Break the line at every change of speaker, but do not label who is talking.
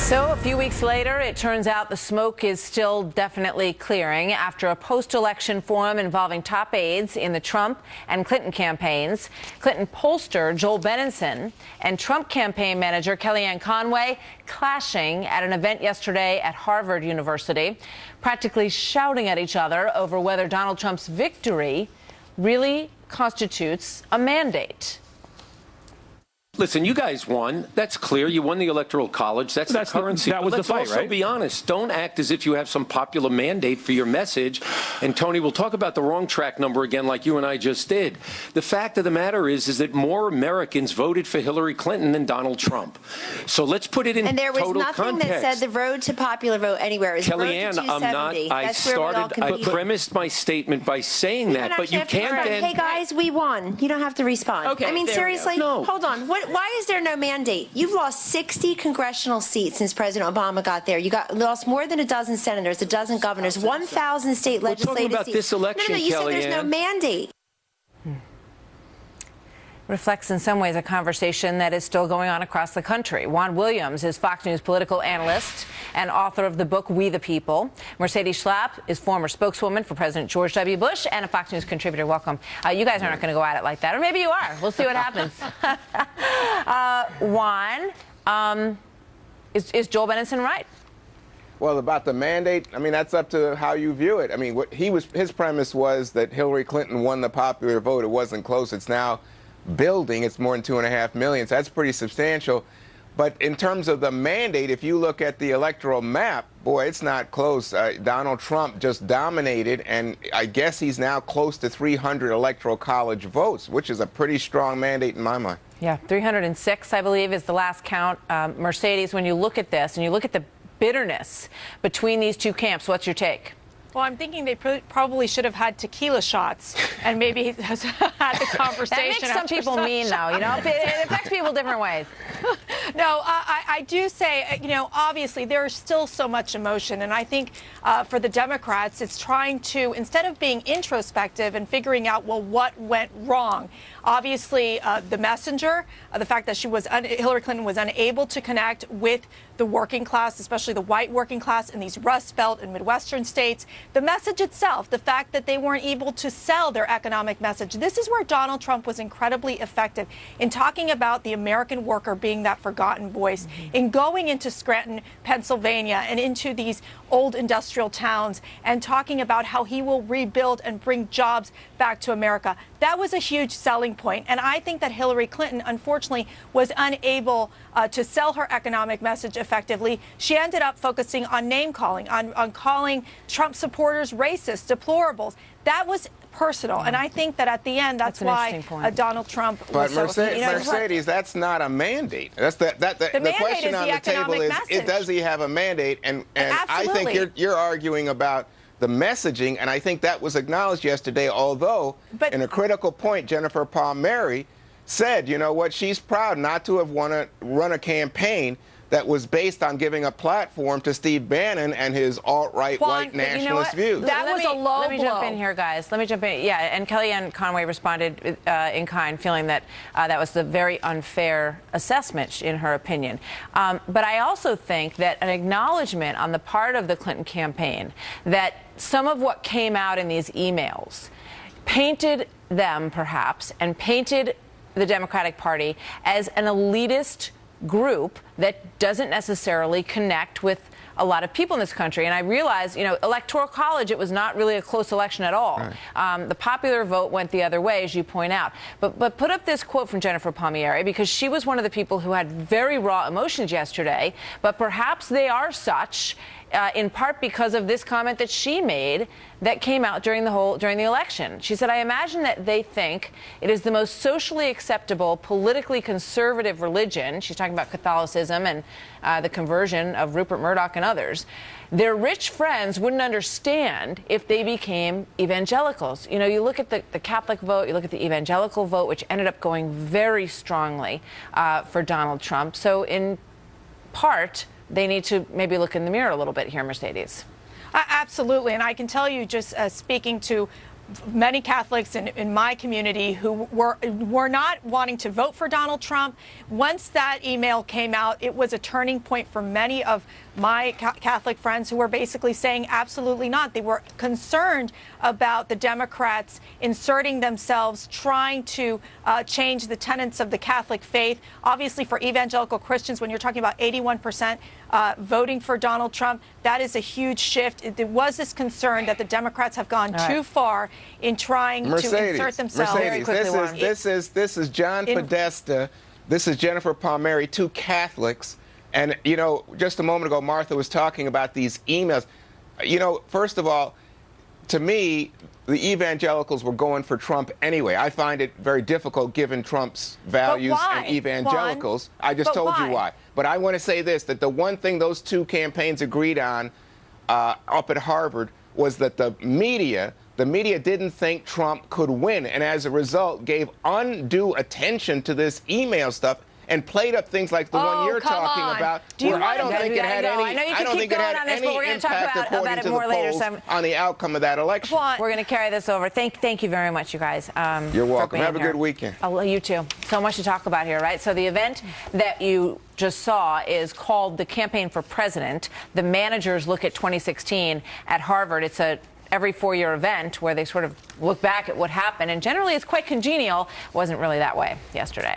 So a few weeks later, it turns out the smoke is still definitely clearing after a post-election forum involving top aides in the Trump and Clinton campaigns. Clinton pollster Joel Benenson and Trump campaign manager Kellyanne Conway clashing at an event yesterday at Harvard University, practically shouting at each other over whether Donald Trump's victory really constitutes a mandate.
Listen, you guys won. That's clear. You won the Electoral College. That's the currency.
That was the fight,
right? Let's also be honest. Don't act as if you have some popular mandate for your message. And, Tony, we'll talk about the wrong track number again like you and I just did. The fact of the matter is that more Americans voted for Hillary Clinton than Donald Trump. So let's put it in total context.
And there was nothing that said the road to popular vote anywhere. It was
Kellyanne,
road to 270.
I premised my statement by saying that, but you can't then...
Hey, guys, we won. You don't have to respond.
Okay,
I mean, seriously,
no.
Hold on. Why is there no mandate? You've lost 60 congressional seats since President Obama got there. You lost more than a dozen senators, a dozen governors, 1,000 state legislative seats.
We're talking about this election,
No, you said there's no
Kellyanne.
mandate.
Reflects in some ways a conversation that is still going on across the country. Juan Williams is Fox News political analyst and author of the book We the People. Mercedes Schlapp is former spokeswoman for President George W. Bush and a Fox News contributor. Welcome. You guys are not going to go at it like that, or maybe you are. We'll see what happens. Juan, is Joel Benenson right?
Well, about the mandate, I mean, that's up to how you view it. I mean, his premise was that Hillary Clinton won the popular vote. It wasn't close. It's now building. It's more than 2.5 million. So that's pretty substantial. But in terms of the mandate, if you look at the electoral map, boy, it's not close. Donald Trump just dominated, and I guess he's now close to 300 electoral college votes, which is a pretty strong mandate in my mind.
Yeah, 306, I believe, is the last count. Mercedes, when you look at this and you look at the bitterness between these two camps, what's your take?
Well, I'm thinking they probably should have had tequila shots and maybe had the conversation.
That makes some people mean, though. You know, it affects people different ways.
No, I do say, you know, obviously there is still so much emotion. And I think for the Democrats, it's trying to, instead of being introspective and figuring out, well, what went wrong. Obviously, the messenger, the fact that Hillary Clinton was unable to connect with the working class, especially the white working class in these Rust Belt and Midwestern states. The message itself, the fact that they weren't able to sell their economic message. This is where Donald Trump was incredibly effective in talking about the American worker being that forgotten voice, in going into Scranton, Pennsylvania, and into these old industrial towns and talking about how he will rebuild and bring jobs back to America. That was a huge selling point. And I think that Hillary Clinton, unfortunately, was unable to sell her economic message effectively. She ended up focusing on name calling, on calling Trump supporters racist, deplorables. That was personal. And I think that at the end, that's why Donald Trump was
Mercedes, that's not a mandate. That's the question on the table is, does he have a mandate? And I think you're arguing about the messaging, and I think that was acknowledged yesterday, although in a critical point, Jennifer Palmieri said, you know what, she's proud not to have run a campaign that was based on giving a platform to Steve Bannon and his alt-right white nationalist views.
That was a low blow.
Let me jump in here, guys. Let me jump in. Yeah, and Kellyanne Conway responded in kind, feeling that that was the very unfair assessment, in her opinion. But I also think that an acknowledgement on the part of the Clinton campaign that some of what came out in these emails painted them, perhaps, and painted the Democratic Party as an elitist group that doesn't necessarily connect with a lot of people in this country. And I realize, you know, Electoral College, it was not really a close election at all. Right. The popular vote went the other way, as you point out. But put up this quote from Jennifer Palmieri, because she was one of the people who had very raw emotions yesterday, but perhaps they are such in part because of this comment that she made that came out during the election. She said, I imagine that they think it is the most socially acceptable, politically conservative religion. She's talking about Catholicism and the conversion of Rupert Murdoch and others. Their rich friends wouldn't understand if they became evangelicals. You know, you look at the Catholic vote, you look at the evangelical vote, which ended up going very strongly for Donald Trump. So in part, they need to maybe look in the mirror a little bit here, Mercedes.
Absolutely. And I can tell you, just speaking to many Catholics in my community who were not wanting to vote for Donald Trump. Once that email came out, it was a turning point for many of my Catholic friends who were basically saying absolutely not. They were concerned about the Democrats inserting themselves, trying to change the tenets of the Catholic faith. Obviously, for evangelical Christians, when you're talking about 81% voting for Donald Trump, that is a huge shift. There was this concern that the Democrats have gone too far in trying to insert themselves.
This is John Podesta. This is Jennifer Palmieri, two Catholics. And, you know, just a moment ago, Martha was talking about these emails. You know, first of all, to me, the evangelicals were going for Trump anyway. I find it very difficult given Trump's values and evangelicals. I just told you why. But I want to say this, that the one thing those two campaigns agreed on up at Harvard was that the media didn't think Trump could win, and as a result gave undue attention to this email stuff and played up things like the one you're talking about. I don't think it had any impact, according to the polls, on the outcome of that election.
We're going to carry this over. Thank you very much, you guys.
You're welcome. Have a good weekend.
Oh, you too. So much to talk about here, right? So the event that you just saw is called the Campaign for President. The managers look at 2016 at Harvard. It's a every 4-year event where they sort of look back at what happened, and generally it's quite congenial. Wasn't really that way yesterday.